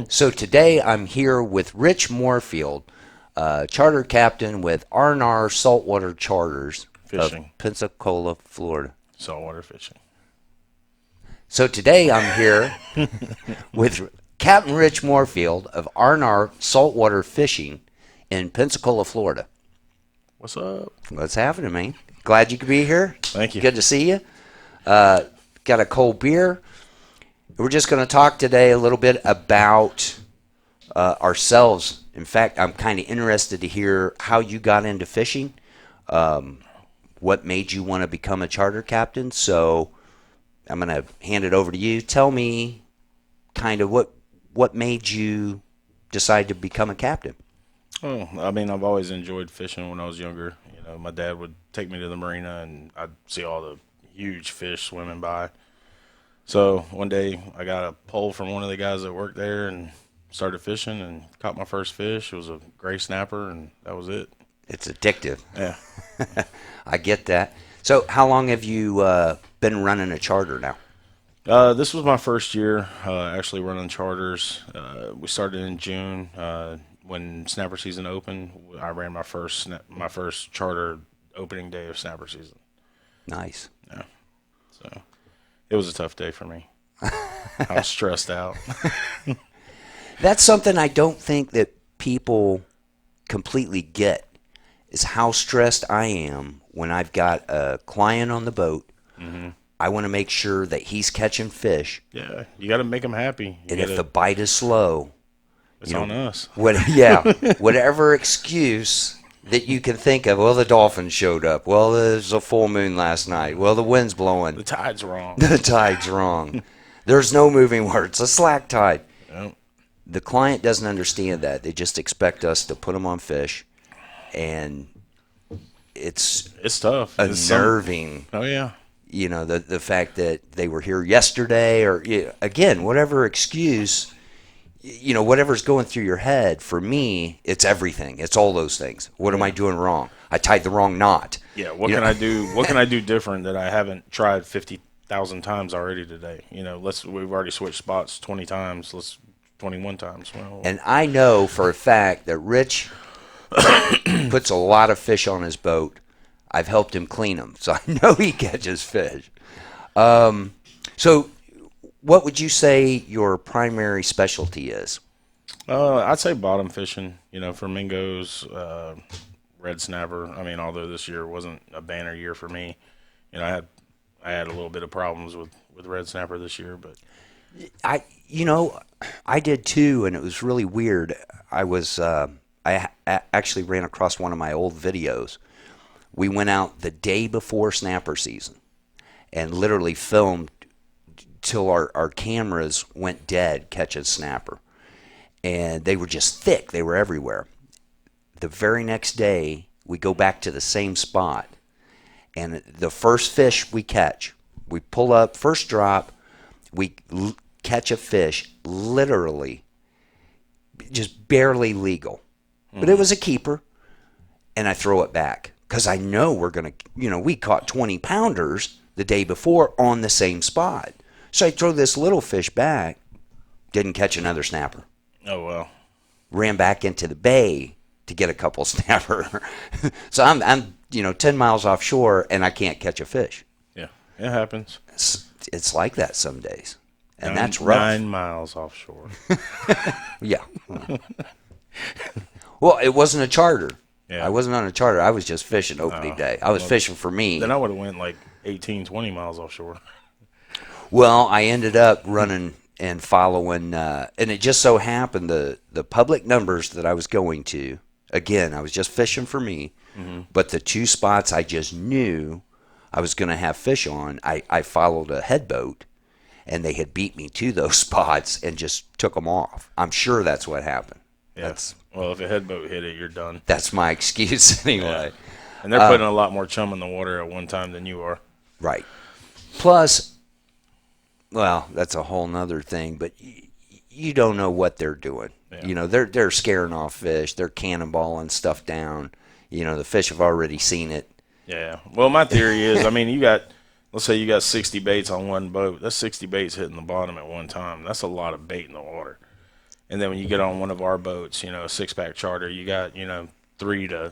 So today I'm here with Rich Moorfield, charter captain with R R Saltwater Charters of Fishing, Pensacola, Florida. saltwater fishing. So today I'm here with Captain Rich Moorfield of R R Saltwater Fishing in Pensacola, Florida. What's up? What's happening, man? Glad you could be here. Thank you. Good to see you. Got a cold beer. We're just going to talk today a little bit about ourselves. In fact, I'm kind of interested to hear how you got into fishing, what made you want to become a charter captain. So I'm going to hand it over to you. Tell me kind of what made you decide to become a captain. Oh, I mean, I've always enjoyed fishing when I was younger. My dad would take me to the marina, and I'd see all the huge fish swimming by. So one day, I got a pole from one of the guys that worked there, and started fishing, and caught my first fish. It was a gray snapper, and that was it. It's addictive. Yeah. I get that. So how long have you been running a charter now? This was my first year actually running charters. We started in June when snapper season opened. I ran my first charter opening day of snapper season. Nice. Yeah, so it was a tough day for me. I was stressed out. That's something I don't think that people completely get is how stressed I am when I've got a client on the boat. Mm-hmm. I want to make sure that he's catching fish. Yeah, you got to make them happy. And if the bite is slow, it's on us. Whatever excuse that you can think of. Well, the dolphins showed up. Well, there's a full moon last night. Well, the wind's blowing. The tide's wrong. The tide's wrong. There's no moving where it's a slack tide. Yep. The client doesn't understand that. They just expect us to put them on fish, and it's tough. unnerving. Oh yeah. The fact that they were here yesterday, or again, whatever excuse, whatever's going through your head. For me, it's everything. It's all those things. What am I doing wrong? I tied the wrong knot. Yeah. What can I do? What can I do different that I haven't tried 50,000 times already today? We've already switched spots 20 times. Let's 21 times. Well, And I know for a fact that Rich puts a lot of fish on his boat. I've helped him clean them, so I know he catches fish. So what would you say your primary specialty is? I'd say bottom fishing. Flamingos, red snapper. I mean, although this year wasn't a banner year for me, I had a little bit of problems with red snapper this year, but I did too, and it was really weird. I actually ran across one of my old videos. We went out the day before snapper season and literally filmed till our cameras went dead catching snapper. And they were just thick. They were everywhere. The very next day, we go back to the same spot. And the first fish we catch, we pull up, first drop, we catch a fish literally just barely legal. But it was a keeper. And I throw it back. Because I know we're going to, we caught 20 pounders the day before on the same spot. So I throw this little fish back, didn't catch another snapper. oh well. Ran back into the bay to get a couple snapper. So I'm 10 miles offshore and I can't catch a fish. Yeah, it happens. It's like that some days. And that's rough. 9 miles offshore. Yeah. Well, it wasn't a charter. Yeah. I wasn't on a charter. I was just fishing opening day. I was fishing for me. Then I would have went like 18, 20 miles offshore. Well, I ended up running and following, and it just so happened the public numbers that I was going to, again, I was just fishing for me, but the two spots I just knew I was going to have fish on, I followed a head boat, and they had beat me to those spots and just took them off. I'm sure that's what happened. Yeah. Well, if a head boat hit it, you're done. That's my excuse anyway. Yeah. And they're putting a lot more chum in the water at one time than you are. Right. Plus, well, that's a whole nother thing, but you don't know what they're doing. Yeah. They're scaring off fish. They're cannonballing stuff down. The fish have already seen it. Yeah. Well, my theory is, I mean, let's say you got 60 baits on one boat. That's 60 baits hitting the bottom at one time. That's a lot of bait in the water. And then when you get on one of our boats, a 6-pack charter, you got, three to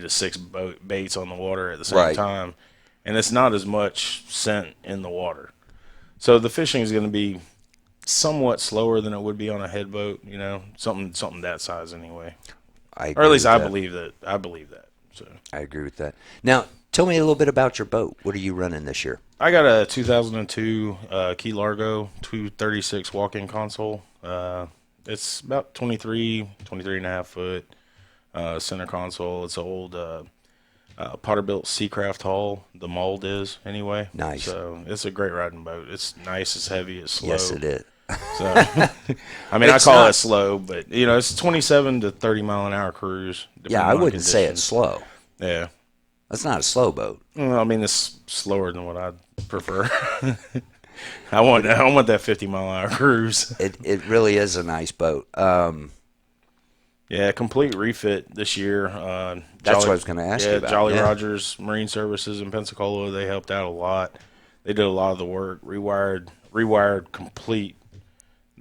six baits on the water at the same Right. time. And it's not as much scent in the water. So the fishing is going to be somewhat slower than it would be on a head boat, something that size anyway. Or at least I believe that. So I agree with that. Now, tell me a little bit about your boat. What are you running this year? I got a 2002 Key Largo 236 walk-in console. It's about 23 and a half foot center console. It's an old Potterbuilt Seacraft hull. The mold is anyway. Nice. So it's a great riding boat. It's nice. It's heavy. It's slow. Yes, it is. So I mean, I call it slow, but it's 27 to 30 mile an hour cruise. Yeah, I wouldn't say it's slow. Yeah, that's not a slow boat. Well, I mean, it's slower than what I'd prefer. I want that 50 mile an hour cruise. It really is a nice boat. Yeah, complete refit this year. That's what I was going to ask you about. Jolly Rogers Marine Services in Pensacola, they helped out a lot. They did a lot of the work, rewired complete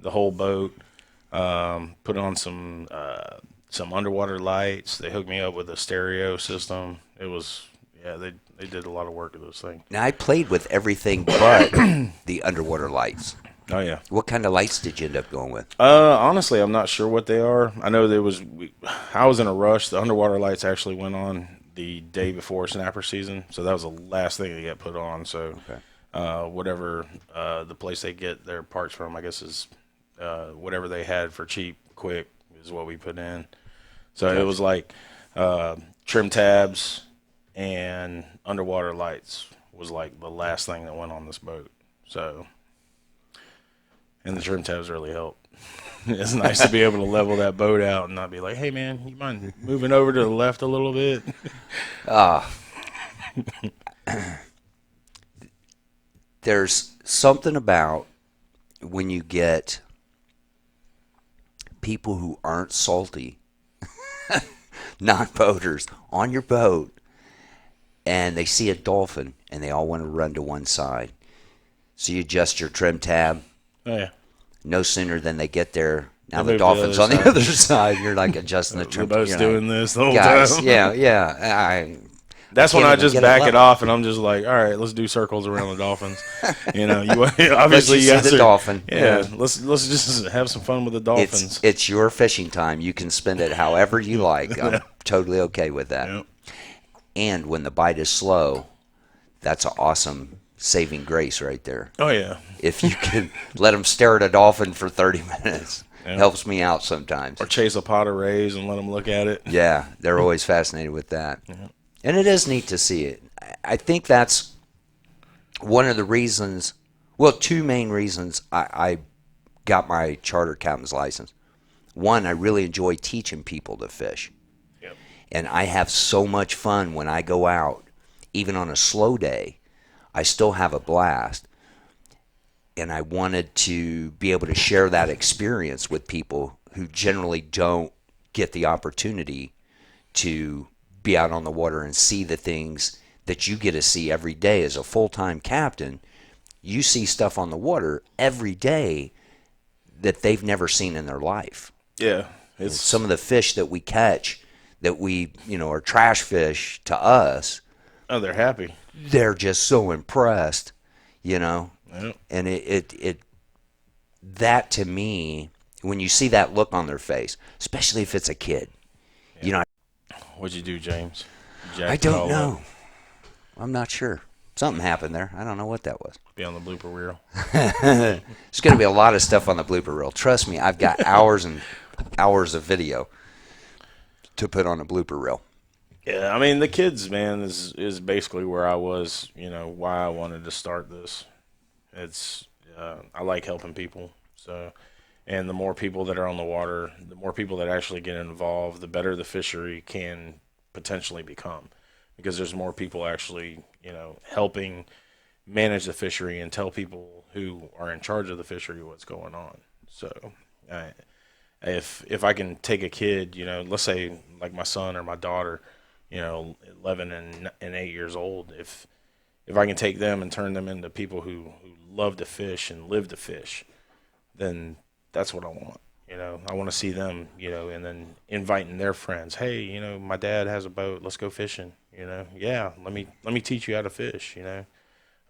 the whole boat, put on some underwater lights. They hooked me up with a stereo system. It was, they did a lot of work with this thing. Now, I played with everything but the underwater lights. Oh, yeah. What kind of lights did you end up going with? Honestly, I'm not sure what they are. I know I was in a rush. The underwater lights actually went on the day before snapper season, so that was the last thing to get put on. So whatever the place they get their parts from, I guess, is whatever they had for cheap, quick, is what we put in. So it was like trim tabs and underwater lights was like the last thing that went on this boat. So... And the trim tabs really help. It's nice to be able to level that boat out and not be like, hey, man, you mind moving over to the left a little bit? There's something about when you get people who aren't salty, non-boaters, on your boat, and they see a dolphin, and they all want to run to one side. So you adjust your trim tab. Oh, yeah. No sooner than they get there, now the dolphin's on the other side. You're like adjusting the trim. The boat's doing this the whole guys, time. Yeah. That's when I just back it off, and I'm just like, all right, let's do circles around the dolphins. Obviously you see the dolphin. Yeah, let's just have some fun with the dolphins. It's your fishing time. You can spend it however you like. I'm totally okay with that. Yep. And when the bite is slow, that's an awesome saving grace right there. Oh, yeah. If you can let them stare at a dolphin for 30 minutes, helps me out sometimes. Or chase a pot of rays and let them look at it. Yeah, they're always fascinated with that. Yeah. And it is neat to see it. I think that's one of the reasons, well, two main reasons I got my charter captain's license. One, I really enjoy teaching people to fish. Yep. And I have so much fun when I go out, even on a slow day. I still have a blast, and I wanted to be able to share that experience with people who generally don't get the opportunity to be out on the water and see the things that you get to see every day as a full-time captain. You see stuff on the water every day that they've never seen in their life. Yeah. It's some of the fish that we catch that we, are trash fish to us. Oh, they're happy. They're just so impressed, Yep. And it that to me, when you see that look on their face, especially if it's a kid, What'd you do, James? I don't know. I'm not sure. Something happened there. I don't know what that was. Be on the blooper reel. There's going to be a lot of stuff on the blooper reel. Trust me, I've got hours and hours of video to put on a blooper reel. Yeah, I mean, the kids, man, is basically where I was, why I wanted to start this. It's I like helping people. So, and the more people that are on the water, the more people that actually get involved, the better the fishery can potentially become, because there's more people actually, helping manage the fishery and tell people who are in charge of the fishery what's going on. So, if I can take a kid, let's say like my son or my daughter, 11 and 8 years old, if I can take them and turn them into people who love to fish and live to fish, then that's what I want. You know, I want to see them, you know, and then inviting their friends. Hey, you know, my dad has a boat. Let's go fishing. You know, yeah, let me teach you how to fish. You know,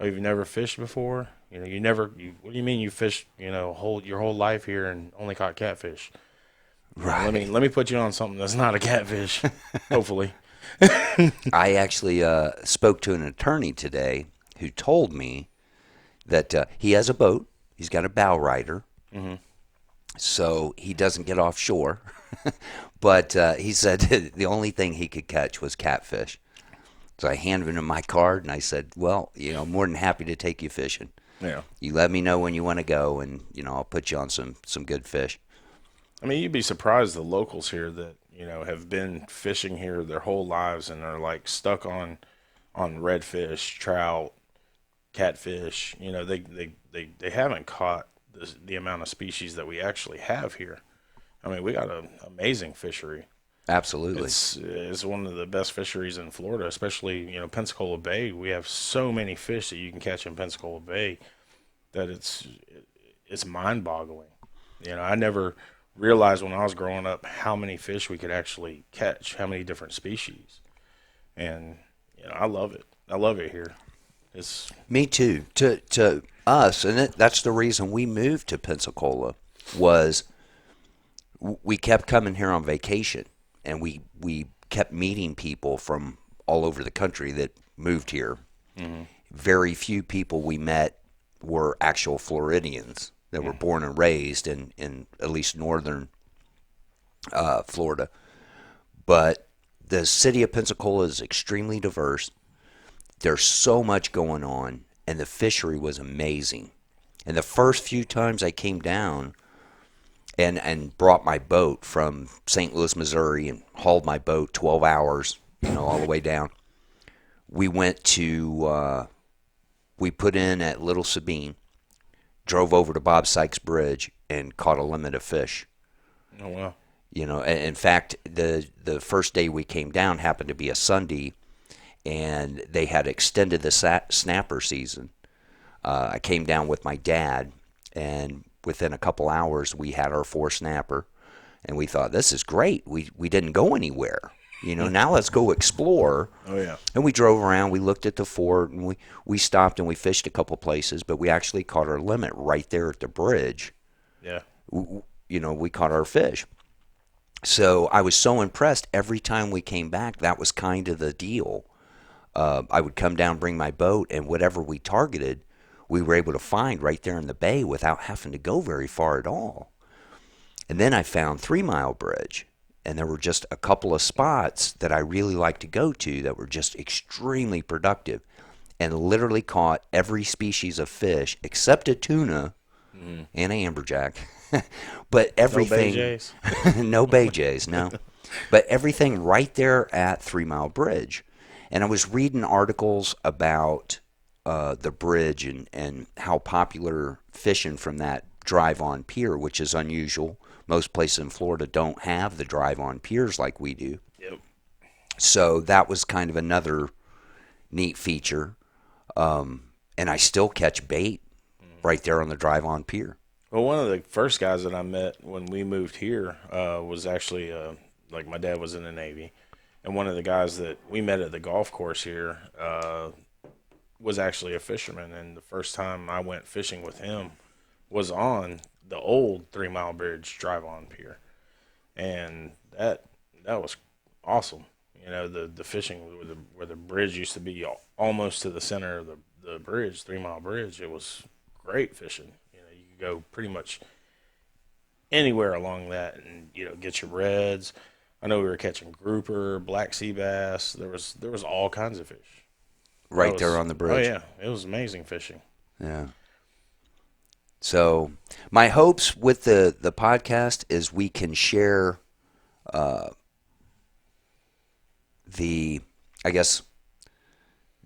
oh, you've never fished before. You know, what do you mean you fished? You know, your whole life here and only caught catfish. Right. Let me put you on something that's not a catfish. Hopefully. I actually spoke to an attorney today who told me that he has a boat. He's got a bow rider, Mm-hmm. so he doesn't get offshore. But he said the only thing he could catch was catfish. So I handed him my card and I said, well, more than happy to take you fishing. Yeah. You let me know when you want to go, and I'll put you on some good fish. I mean, you'd be surprised the locals here that you know have been fishing here their whole lives and are like stuck on redfish, trout, catfish. You know, they haven't caught the amount of species that we actually have here. I mean, we got an amazing fishery. Absolutely. It's one of the best fisheries in Florida, especially Pensacola Bay. We have so many fish that you can catch in Pensacola Bay that it's mind-boggling. You know, I never realized when I was growing up how many fish we could actually catch, how many different species, and I love it. I love it here. It's Me too. To us, and that's the reason we moved to Pensacola, was we kept coming here on vacation, and we kept meeting people from all over the country that moved here. mm-hmm. Very few people we met were actual Floridians that were born and raised in at least northern Florida. But the city of Pensacola is extremely diverse. There's so much going on, and the fishery was amazing. And the first few times I came down and brought my boat from St. Louis, Missouri, and hauled my boat 12 hours, all the way down. We went to, we put in at Little Sabine, drove over to Bob Sykes Bridge, and caught a limit of fish. Oh wow! In fact, the first day we came down happened to be a Sunday, and they had extended the snapper season. I came down with my dad, and within a couple hours we had our 4 snapper, and we thought, this is great. We didn't go anywhere. Now let's go explore. Oh yeah. And we drove around, we looked at the fort, and we stopped and we fished a couple places, but we actually caught our limit right there at the bridge. Yeah. We caught our fish. So I was so impressed every time we came back. That was kind of the deal. I would come down, bring my boat, and whatever we targeted, we were able to find right there in the bay without having to go very far at all. And then I found 3 Mile Bridge, and there were just a couple of spots that I really liked to go to that were just extremely productive, and literally caught every species of fish except a tuna and an amberjack. But everything, No BJ's? no BJ's, no. But everything right there at 3 Mile Bridge. And I was reading articles about the bridge and how popular fishing from that drive-on pier, which is unusual. Most places in Florida don't have the drive-on piers like we do. Yep. So that was kind of another neat feature. And I still catch bait right there on the drive-on pier. Well, one of the first guys that I met when we moved here was actually like my dad was in the Navy, and one of the guys that we met at the golf course here was actually a fisherman. And the first time I went fishing with him was on the old 3 Mile Bridge drive-on pier, and that was awesome. The fishing where the bridge used to be almost to the center of the bridge, 3 Mile Bridge. It was great fishing. You could go pretty much anywhere along that, and get your reds. I know we were catching grouper, black sea bass. There was all kinds of fish Right there on the bridge. Oh yeah, it was amazing fishing. Yeah. So my hopes with the podcast is we can share the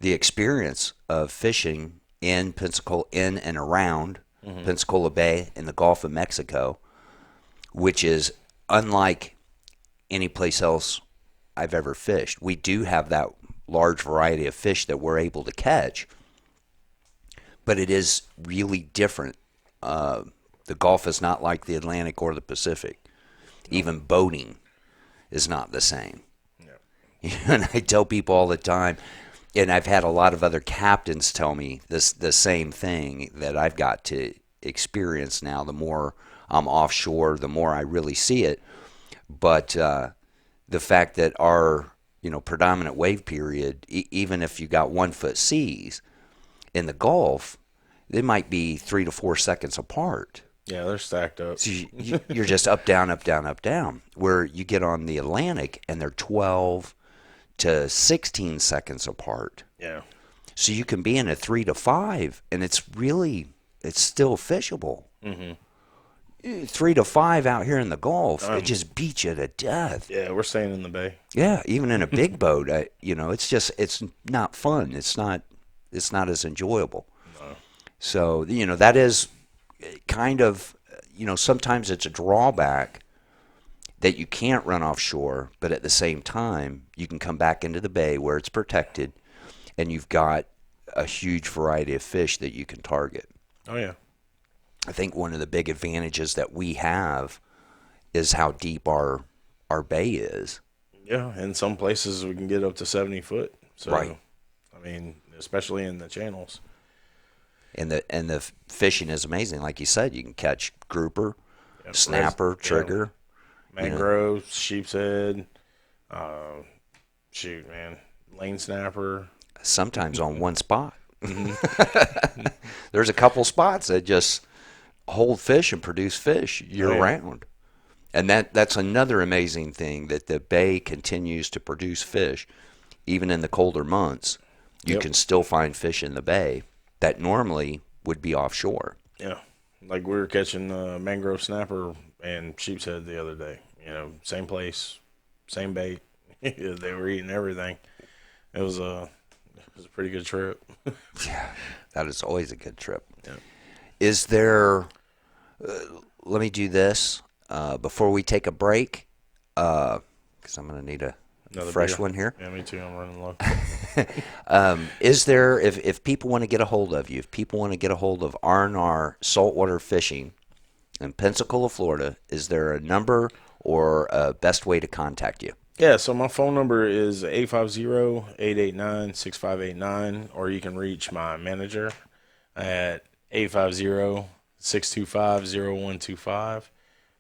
experience of fishing in Pensacola, in and around Pensacola Bay in the Gulf of Mexico, which is unlike any place else I've ever fished. We do have that large variety of fish that we're able to catch, but it is really different The Gulf is not like the Atlantic or the Pacific. Even boating is not the same. And I tell people all the time, and I've had a lot of other captains tell me the same thing that I've got to experience now. The more I'm offshore, the more I really see it. But the fact that our predominant wave period, even if you got 1 foot seas in the Gulf, they might be 3 to 4 seconds apart. Yeah, they're stacked up. So you're just up, down, up, down, up, down. Where you get on the Atlantic and they're 12 to 16 seconds apart. Yeah. So you can be in a 3 to 5, and it's still fishable. Mm-hmm. 3 to 5 out here in the Gulf, it just beats you to death. Yeah, we're staying in the bay. Yeah, even in a big boat, it's not fun. It's not as enjoyable. No. So that is kind of sometimes it's a drawback that you can't run offshore, but at the same time, you can come back into the bay where it's protected, and you've got a huge variety of fish that you can target. Oh, yeah. I think one of the big advantages that we have is how deep our bay is. Yeah, in some places we can get up to 70 foot. So, right. I mean, especially in the channels. And the fishing is amazing. Like you said, you can catch grouper, snapper, trigger. Mangrove, sheep's head, lane snapper. Sometimes on one spot. There's a couple spots that just hold fish and produce fish year-round. And that's another amazing thing, that the bay continues to produce fish. Even in the colder months, you can still find fish in the bay that normally would be offshore. Yeah, like we were catching mangrove snapper and sheep's head the other day. Same place, same bait. They were eating everything. It was a pretty good trip. Yeah, that is always a good trip. Yeah. Is there? Let me do this before we take a break, because I'm going to need another fresh beer. one here. Yeah, me too. I'm running low. Is there, if people want to get a hold of you, if people want to get a hold of R R Saltwater Fishing in Pensacola, Florida, is there a number or a best way to contact you? Yeah, so my phone number is 850-889-6589, or you can reach my manager at 850-625-0125,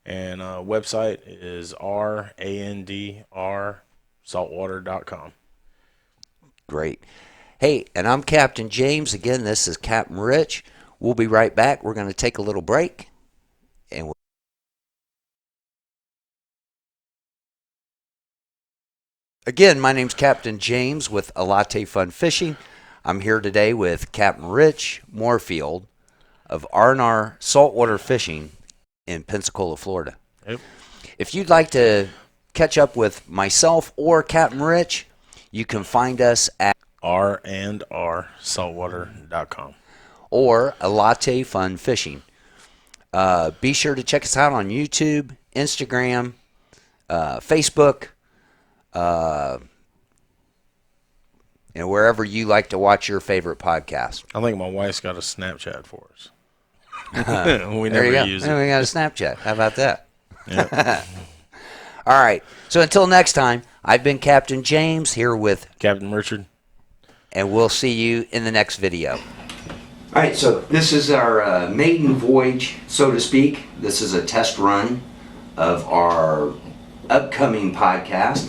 and website is randrsaltwater.com. Great. Hey, and I'm Captain James. Again, this is Captain Rich. We'll be right back. We're going to take a little break, and again, my name's Captain James with A Latte Fun Fishing. I'm here today with Captain Rich Moorfield of R R Saltwater Fishing in Pensacola, Florida. Yep. If you'd like to catch up with myself or Captain Rich, you can find us at randrsaltwater.com or A Latte Fun Fishing. Be sure to check us out on YouTube, Instagram, Facebook, and wherever you like to watch your favorite podcast. I think my wife's got a Snapchat for us. We There you never go. use And it. we got a Snapchat. How about that? Yep. All right. So until next time, I've been Captain James here with Captain Richard. and we'll see you in the next video. All right, so this is our maiden voyage, so to speak. This is a test run of our upcoming podcast.